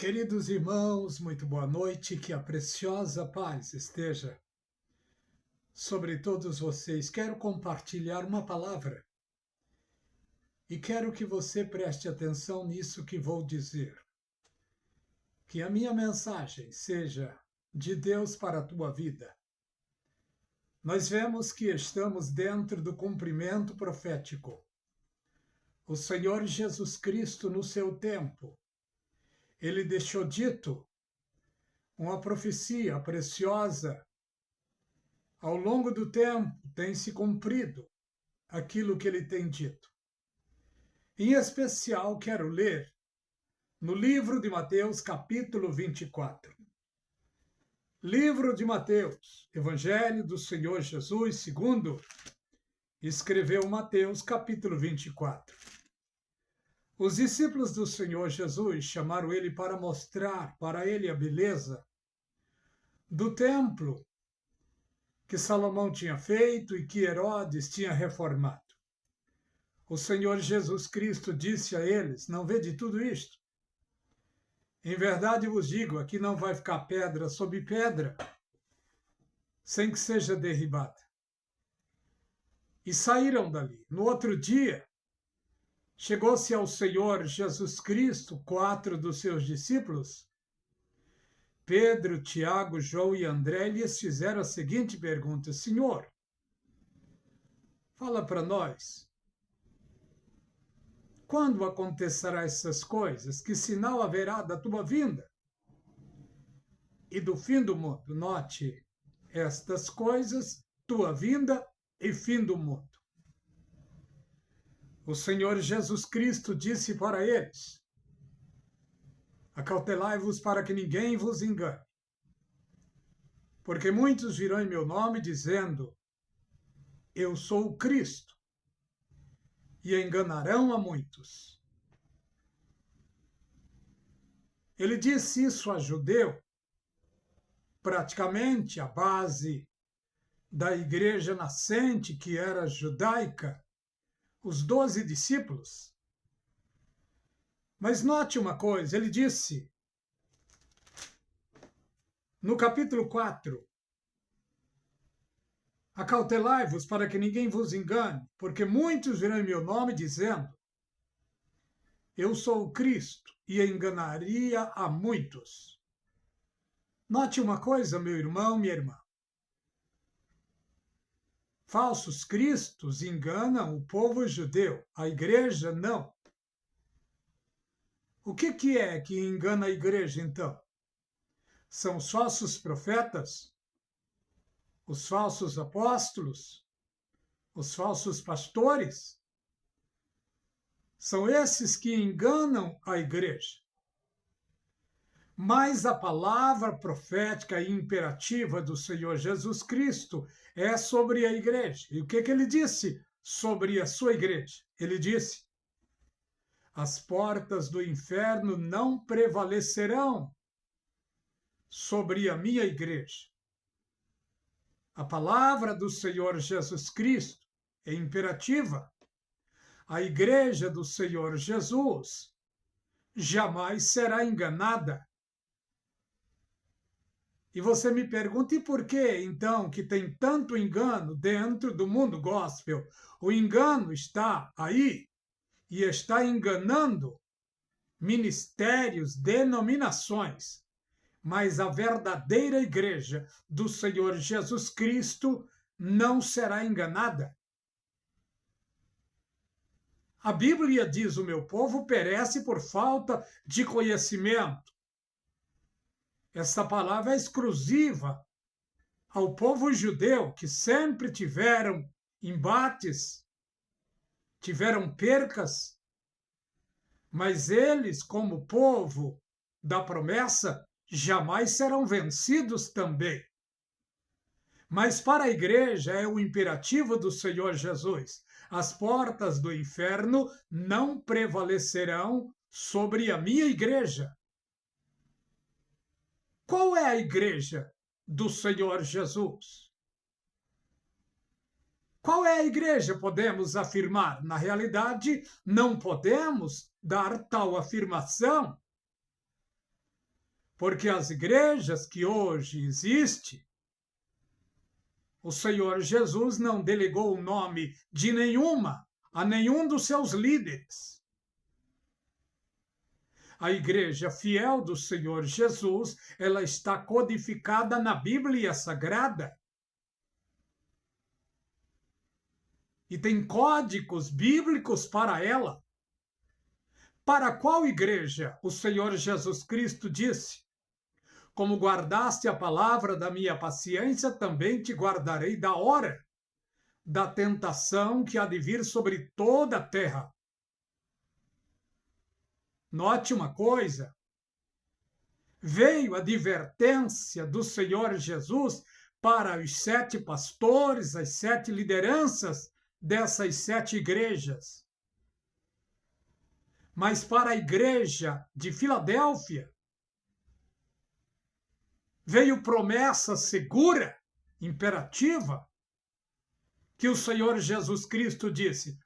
Queridos irmãos, muito boa noite, que a preciosa paz esteja sobre todos vocês. Quero compartilhar uma palavra e quero que você preste atenção nisso que vou dizer. Que a minha mensagem seja de Deus para a tua vida. Nós vemos que estamos dentro do cumprimento profético. O Senhor Jesus Cristo, no seu tempo, ele deixou dito uma profecia preciosa. Ao longo do tempo tem se cumprido aquilo que ele tem dito. Em especial, quero ler no livro de Mateus, capítulo 24. Livro de Mateus, Evangelho do Senhor Jesus, segundo escreveu Mateus, capítulo 24. Os discípulos do Senhor Jesus chamaram ele para mostrar para ele a beleza do templo que Salomão tinha feito e que Herodes tinha reformado. O Senhor Jesus Cristo disse a eles: não vede tudo isto? Em verdade vos digo, aqui não vai ficar pedra sobre pedra, sem que seja derribada. E saíram dali. No outro dia, chegou-se ao Senhor Jesus Cristo 4 dos seus discípulos, Pedro, Tiago, João e André, lhes fizeram a seguinte pergunta: Senhor, fala para nós, quando acontecerão essas coisas? Que sinal haverá da tua vinda e do fim do mundo? Note, estas coisas, tua vinda e fim do mundo. O Senhor Jesus Cristo disse para eles: acautelai-vos para que ninguém vos engane. Porque muitos virão em meu nome dizendo: eu sou o Cristo, e enganarão a muitos. Ele disse isso a judeu, praticamente a base da igreja nascente, que era judaica, os 12 discípulos. Mas note uma coisa, ele disse, no capítulo 4, acautelai-vos para que ninguém vos engane, porque muitos virão em meu nome dizendo: eu sou o Cristo, e enganaria a muitos. Note uma coisa, meu irmão, minha irmã. Falsos cristos enganam o povo judeu, a igreja não. O que é que engana a igreja, então? São os falsos profetas, os falsos apóstolos, os falsos pastores? São esses que enganam a igreja. Mas a palavra profética e imperativa do Senhor Jesus Cristo é sobre a igreja. E o que ele disse sobre a sua igreja? Ele disse: as portas do inferno não prevalecerão sobre a minha igreja. A palavra do Senhor Jesus Cristo é imperativa. A igreja do Senhor Jesus jamais será enganada. E você me pergunta, e por que, então, que tem tanto engano dentro do mundo gospel? O engano está aí e está enganando ministérios, denominações. Mas a verdadeira igreja do Senhor Jesus Cristo não será enganada. A Bíblia diz: o meu povo perece por falta de conhecimento. Essa palavra é exclusiva ao povo judeu, que sempre tiveram embates, tiveram percas, mas eles, como povo da promessa, jamais serão vencidos também. Mas para a igreja é o imperativo do Senhor Jesus: as portas do inferno não prevalecerão sobre a minha igreja. Qual é a igreja do Senhor Jesus? Qual é a igreja, podemos afirmar? Na realidade, não podemos dar tal afirmação, Porque as igrejas que hoje existem, o Senhor Jesus não delegou o nome de nenhuma a nenhum dos seus líderes. A igreja fiel do Senhor Jesus, ela está codificada na Bíblia Sagrada. E tem códigos bíblicos para ela. Para qual igreja o Senhor Jesus Cristo disse: como guardaste a palavra da minha paciência, também te guardarei da hora da tentação que há de vir sobre toda a terra. Note uma coisa: veio a advertência do Senhor Jesus para os 7 pastores, as 7 lideranças dessas 7 igrejas. Mas para a igreja de Filadélfia, veio promessa segura, imperativa, que o Senhor Jesus Cristo disse: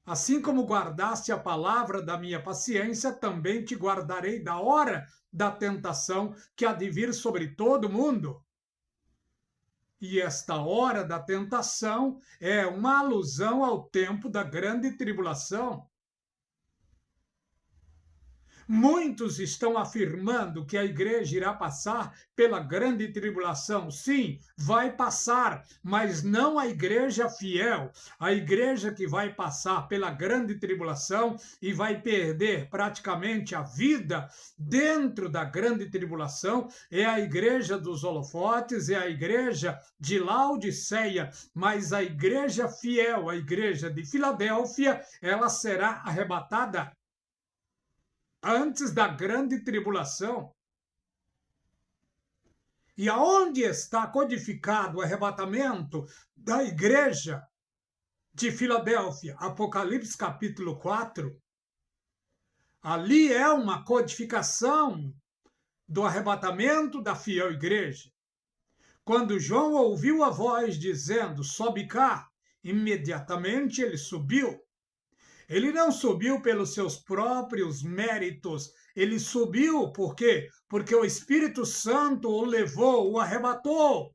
assim como guardaste a palavra da minha paciência, também te guardarei da hora da tentação que há de vir sobre todo mundo. E esta hora da tentação é uma alusão ao tempo da grande tribulação. Muitos estão afirmando que a igreja irá passar pela grande tribulação. Sim, vai passar, mas não a igreja fiel. A igreja que vai passar pela grande tribulação e vai perder praticamente a vida dentro da grande tribulação é a igreja dos holofotes, é a igreja de Laodiceia. Mas a igreja fiel, a igreja de Filadélfia, ela será arrebatada antes da grande tribulação. E aonde está codificado o arrebatamento da igreja de Filadélfia? Apocalipse capítulo 4. Ali é uma codificação do arrebatamento da fiel igreja. Quando João ouviu a voz dizendo: sobe cá, imediatamente ele subiu. Ele não subiu pelos seus próprios méritos, ele subiu por quê? Porque o Espírito Santo o levou, o arrebatou.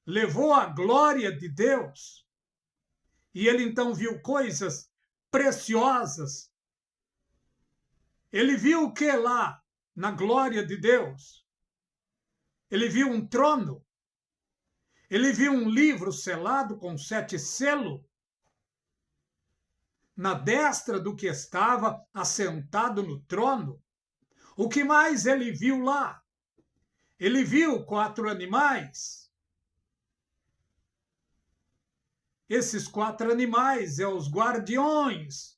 Levou a glória de Deus. E ele então viu coisas preciosas. Ele viu o que lá na glória de Deus? Ele viu um trono. Ele viu um livro selado com 7 selos. Na destra do que estava assentado no trono. O que mais ele viu lá? Ele viu 4 animais. Esses 4 animais são os guardiões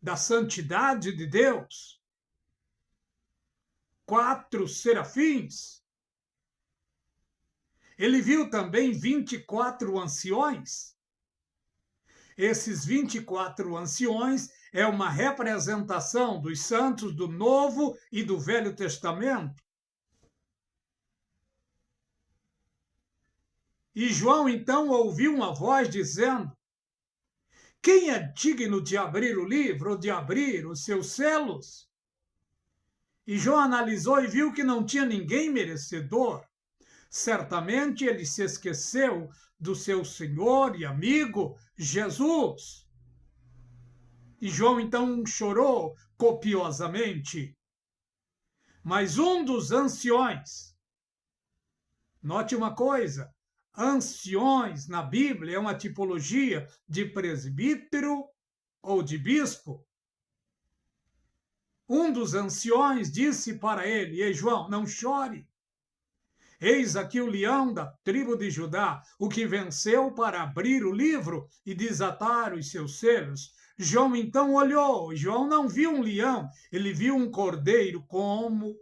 da santidade de Deus. 4 serafins. Ele viu também 24 anciões. Esses 24 anciões é uma representação dos santos do Novo e do Velho Testamento. E João então ouviu uma voz dizendo: quem é digno de abrir o livro ou de abrir os seus selos? E João analisou e viu que não tinha ninguém merecedor. Certamente ele se esqueceu do seu Senhor e amigo Jesus. E João então chorou copiosamente. Mas um dos anciões, note uma coisa, anciões na Bíblia é uma tipologia de presbítero ou de bispo. Um dos anciões disse para ele: ei, João, não chore. Eis aqui o leão da tribo de Judá, o que venceu para abrir o livro e desatar os seus selos. João então olhou. João não viu um leão, ele viu um cordeiro como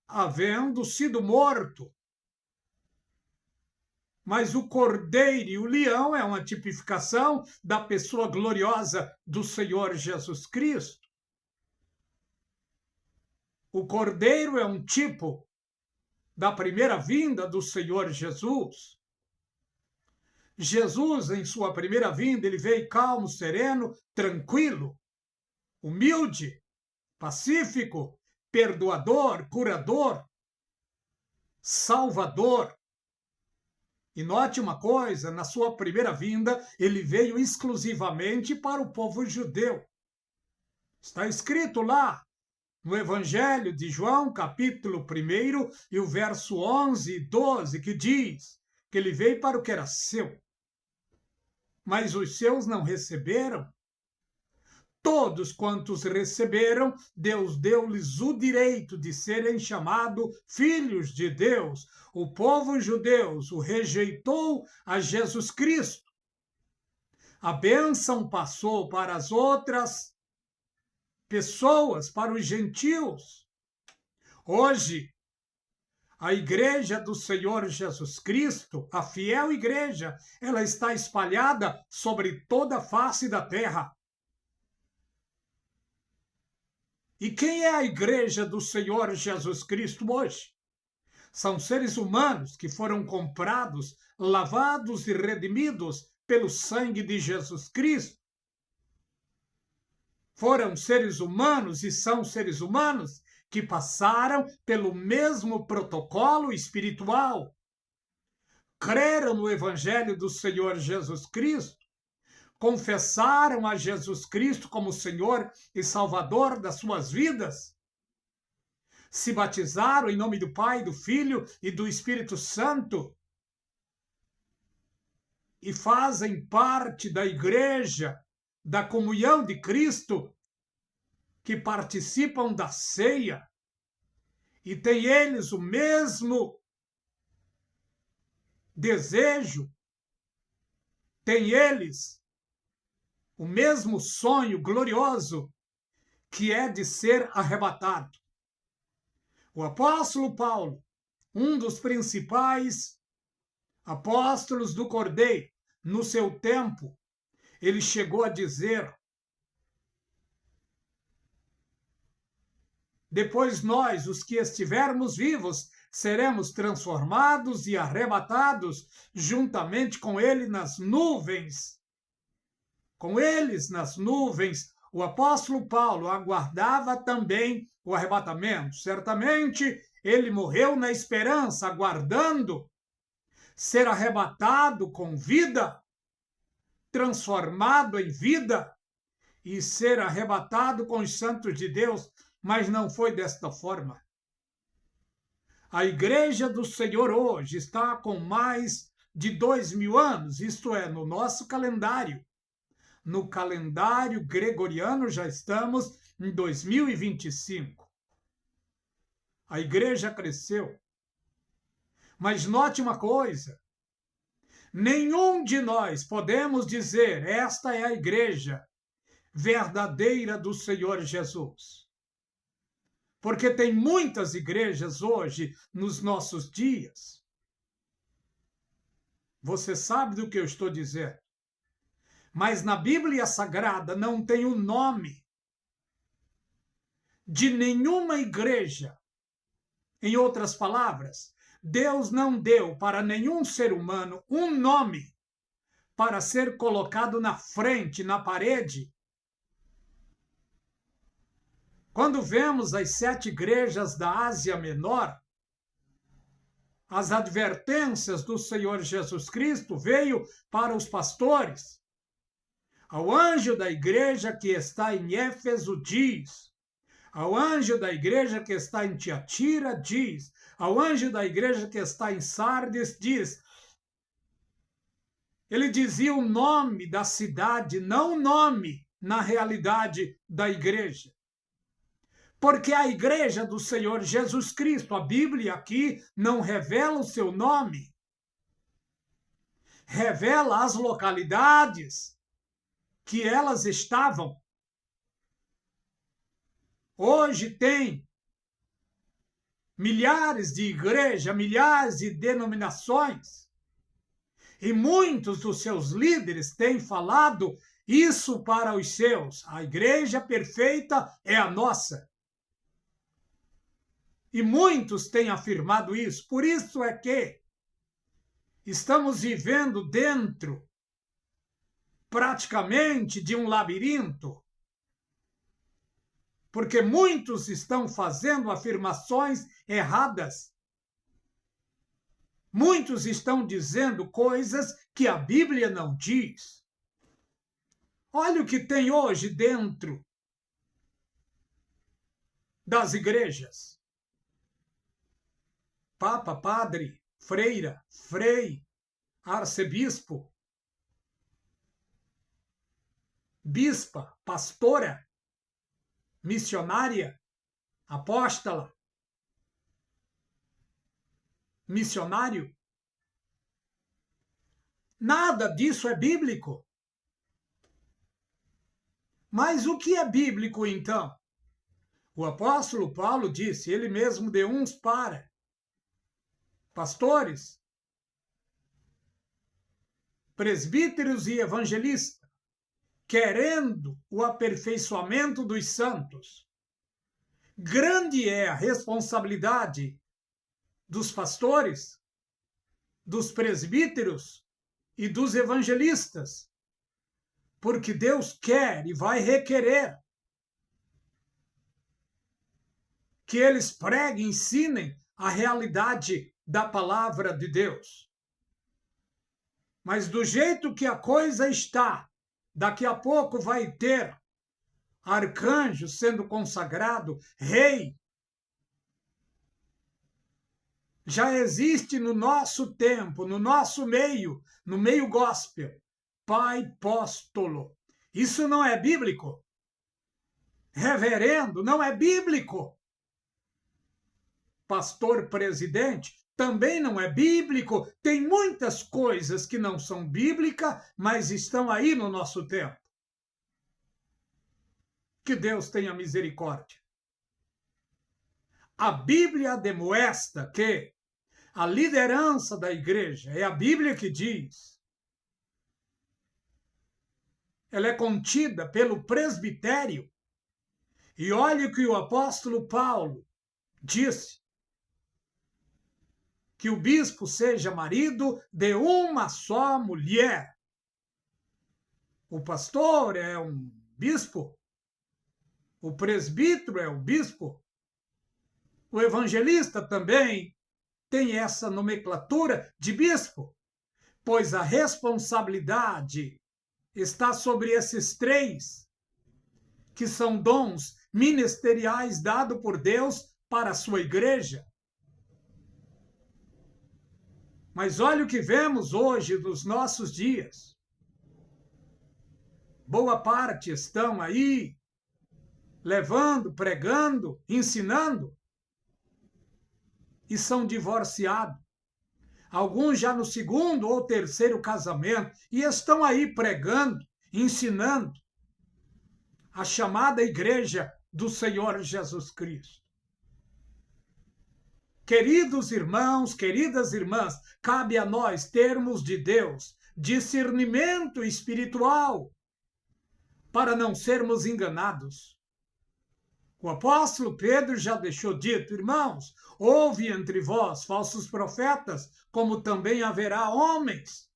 havendo sido morto. Mas o cordeiro e o leão é uma tipificação da pessoa gloriosa do Senhor Jesus Cristo. O cordeiro é um tipo da primeira vinda do Senhor Jesus. Jesus, em sua primeira vinda, ele veio calmo, sereno, tranquilo, humilde. pacífico, perdoador, curador, salvador. E note uma coisa, na sua primeira vinda, ele veio exclusivamente para o povo judeu. Está escrito lá no Evangelho de João, capítulo 1, e o verso 11 e 12, que diz que ele veio para o que era seu, mas os seus não receberam. Todos quantos receberam, Deus deu-lhes o direito de serem chamados filhos de Deus. O povo judeu o rejeitou a Jesus Cristo. A bênção passou para as outras pessoas, para os gentios. Hoje, a igreja do Senhor Jesus Cristo, a fiel igreja, ela está espalhada sobre toda a face da terra. E quem é a igreja do Senhor Jesus Cristo hoje? São seres humanos que foram comprados, lavados e redimidos pelo sangue de Jesus Cristo. Foram seres humanos e são seres humanos que passaram pelo mesmo protocolo espiritual. Creram no Evangelho do Senhor Jesus Cristo, confessaram a Jesus Cristo como Senhor e Salvador das suas vidas, se batizaram em nome do Pai, do Filho e do Espírito Santo e fazem parte da igreja, da comunhão de Cristo, que participam da ceia, e têm eles o mesmo desejo, têm eles o mesmo sonho glorioso, que é de ser arrebatado. O apóstolo Paulo, um dos principais apóstolos do Cordeiro, no seu tempo, ele chegou a dizer: depois nós, os que estivermos vivos, seremos transformados e arrebatados juntamente com ele nas nuvens. Com eles nas nuvens. O apóstolo Paulo aguardava também o arrebatamento. Certamente ele morreu na esperança, aguardando ser arrebatado com vida, transformado em vida e ser arrebatado com os santos de Deus, mas não foi desta forma. A igreja do Senhor hoje está com mais de 2000 anos, isto é, no nosso calendário. No calendário gregoriano já estamos em 2025. A igreja cresceu. Mas note uma coisa: nenhum de nós podemos dizer esta é a igreja verdadeira do Senhor Jesus. Porque tem muitas igrejas hoje, nos nossos dias. Você sabe do que eu estou dizendo. Mas na Bíblia Sagrada não tem o nome de nenhuma igreja. Em outras palavras, Deus não deu para nenhum ser humano um nome para ser colocado na frente, na parede. Quando vemos as 7 igrejas da Ásia Menor, as advertências do Senhor Jesus Cristo veio para os pastores. Ao anjo da igreja que está em Éfeso diz, ao anjo da igreja que está em Tiatira diz, ao anjo da igreja que está em Sardes diz. Ele dizia o nome da cidade, não o nome, na realidade, da igreja. Porque a igreja do Senhor Jesus Cristo, a Bíblia aqui não revela o seu nome, revela as localidades que elas estavam. Hoje tem milhares de igrejas, milhares de denominações, e muitos dos seus líderes têm falado isso para os seus. A igreja perfeita é a nossa. E muitos têm afirmado isso. Por isso é que estamos vivendo dentro, praticamente, de um labirinto. porque muitos estão fazendo afirmações erradas. Muitos estão dizendo coisas que a Bíblia não diz. Olha o que tem hoje dentro das igrejas. Papa, padre, freira, frei, arcebispo, bispa, pastora, missionária, apóstola, missionário. Nada disso é bíblico. Mas o que é bíblico, então? O apóstolo Paulo disse, ele mesmo deu uns para pastores, presbíteros e evangelistas, querendo o aperfeiçoamento dos santos. Grande é a responsabilidade dos pastores, dos presbíteros e dos evangelistas, porque Deus quer e vai requerer que eles preguem, ensinem a realidade da palavra de Deus. Mas do jeito que a coisa está, daqui a pouco vai ter arcanjo sendo consagrado, rei. Já existe no nosso tempo, no nosso meio, no meio gospel, pai apóstolo. Isso não é bíblico. Reverendo não é bíblico. Pastor presidente também não é bíblico. Tem muitas coisas que não são bíblicas, mas estão aí no nosso tempo. Que Deus tenha misericórdia. A Bíblia demonstra que a liderança da igreja, é a Bíblia que diz, ela é contida pelo presbitério. E olha o que o apóstolo Paulo disse, que o bispo seja marido de uma só mulher. O pastor é um bispo, o presbítero é o bispo, o evangelista também tem essa nomenclatura de bispo, pois a responsabilidade está sobre esses três, que são dons ministeriais dados por Deus para a sua igreja. Mas olha o que vemos hoje nos nossos dias. Boa parte estão aí levando, pregando, ensinando e são divorciados. Alguns já no segundo ou terceiro casamento e estão aí pregando, ensinando a chamada igreja do Senhor Jesus Cristo. Queridos irmãos, queridas irmãs, cabe a nós termos de Deus discernimento espiritual para não sermos enganados. O apóstolo Pedro já deixou dito, irmãos, houve entre vós falsos profetas, como também haverá homens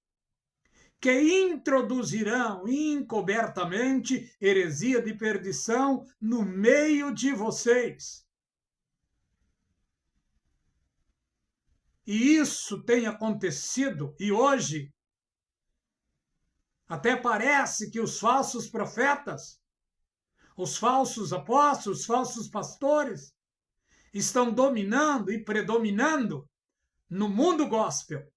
que introduzirão encobertamente heresia de perdição no meio de vocês. E isso tem acontecido, e hoje até parece que os falsos profetas, os falsos apóstolos, os falsos pastores estão dominando e predominando no mundo gospel.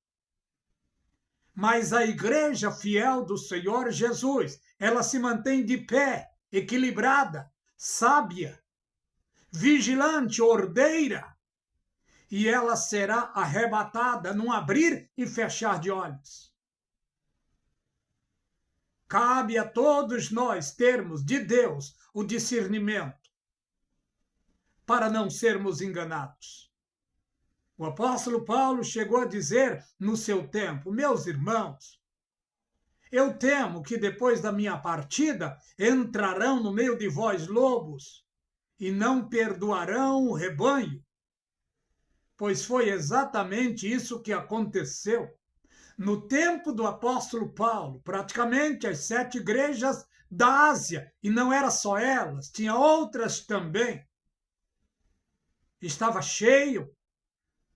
Mas a igreja fiel do Senhor Jesus, ela se mantém de pé, equilibrada, sábia, vigilante, ordeira, e ela será arrebatada num abrir e fechar de olhos. Cabe a todos nós termos de Deus o discernimento para não sermos enganados. O apóstolo Paulo chegou a dizer no seu tempo, meus irmãos, eu temo que depois da minha partida entrarão no meio de vós lobos e não perdoarão o rebanho. Pois foi exatamente isso que aconteceu. No tempo do apóstolo Paulo, praticamente as 7 igrejas da Ásia, e não era só elas, tinha outras também. Estava cheio,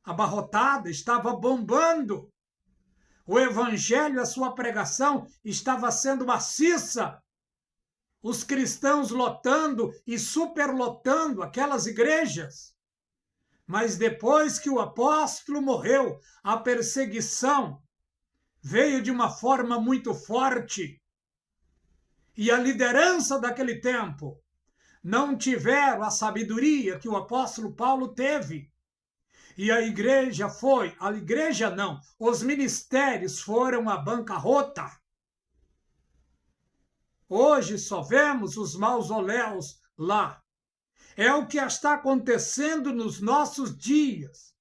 abarrotada, estava bombando. O evangelho, a sua pregação estava sendo maciça. Os cristãos lotando e superlotando aquelas igrejas. Mas depois que o apóstolo morreu, a perseguição veio de uma forma muito forte. E a liderança daquele tempo não tiveram a sabedoria que o apóstolo Paulo teve. E a igreja não, os ministérios foram à bancarrota. Hoje só vemos os mausoléus lá. É o que está acontecendo nos nossos dias.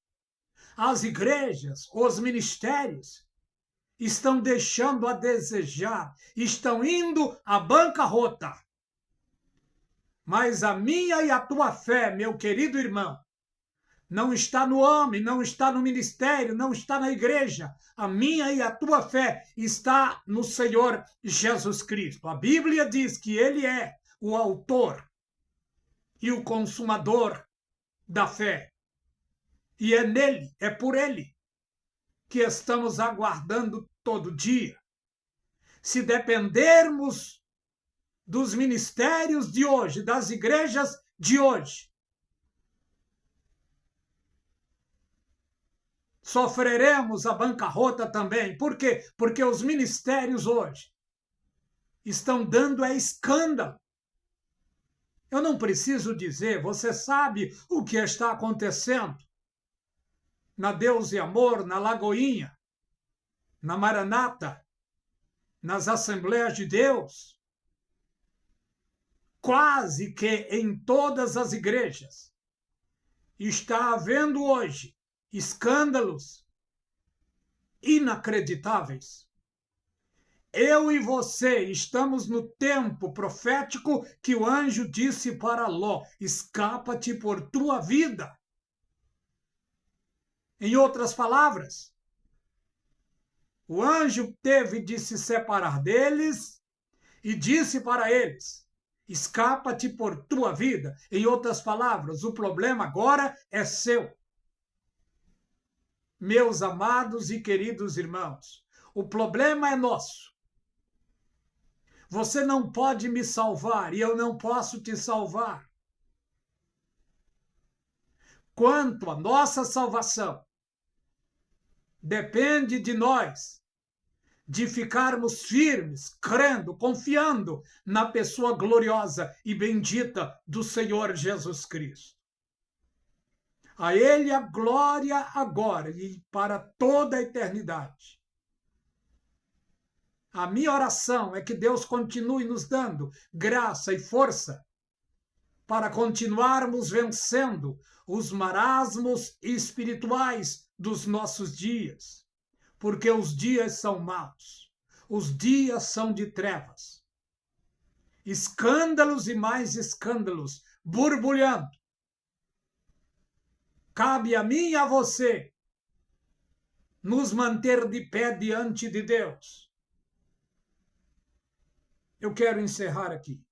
As igrejas, os ministérios, estão deixando a desejar, estão indo à bancarrota. Mas a minha e a tua fé, meu querido irmão, não está no homem, não está no ministério, não está na igreja. A minha e a tua fé está no Senhor Jesus Cristo. A Bíblia diz que Ele é o autor e o consumador da fé. E é nele, é por Ele, que estamos aguardando todo dia. Se dependermos dos ministérios de hoje, das igrejas de hoje, sofreremos a bancarrota também. Por quê? Porque os ministérios hoje estão dando escândalo. Eu não preciso dizer, você sabe o que está acontecendo na Deus e Amor, na Lagoinha, na Maranata, nas Assembleias de Deus. Quase que em todas as igrejas está havendo hoje escândalos inacreditáveis. Eu e você estamos no tempo profético que o anjo disse para Ló: escapa-te por tua vida. Em outras palavras, o anjo teve de se separar deles e disse para eles: escapa-te por tua vida. Em outras palavras, o problema agora é seu. Meus amados e queridos irmãos, o problema é nosso. Você não pode me salvar e eu não posso te salvar. Quanto à nossa salvação, depende de nós, de ficarmos firmes, crendo, confiando na pessoa gloriosa e bendita do Senhor Jesus Cristo. A Ele a glória agora e para toda a eternidade. A minha oração é que Deus continue nos dando graça e força para continuarmos vencendo os marasmos espirituais dos nossos dias, porque os dias são maus, os dias são de trevas. Escândalos e mais escândalos borbulhando. Cabe a mim e a você nos manter de pé diante de Deus. Eu quero encerrar aqui.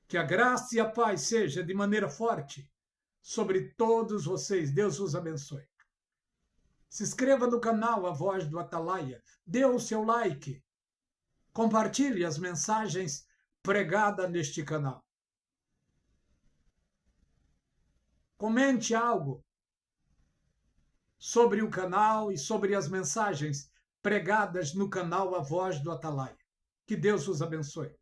Que a graça e a paz seja de maneira forte sobre todos vocês. Deus os abençoe. Se inscreva no canal A Voz do Atalaia. Dê o seu like. Compartilhe as mensagens pregadas neste canal. Comente algo sobre o canal e sobre as mensagens pregadas no canal A Voz do Atalaia. Que Deus os abençoe.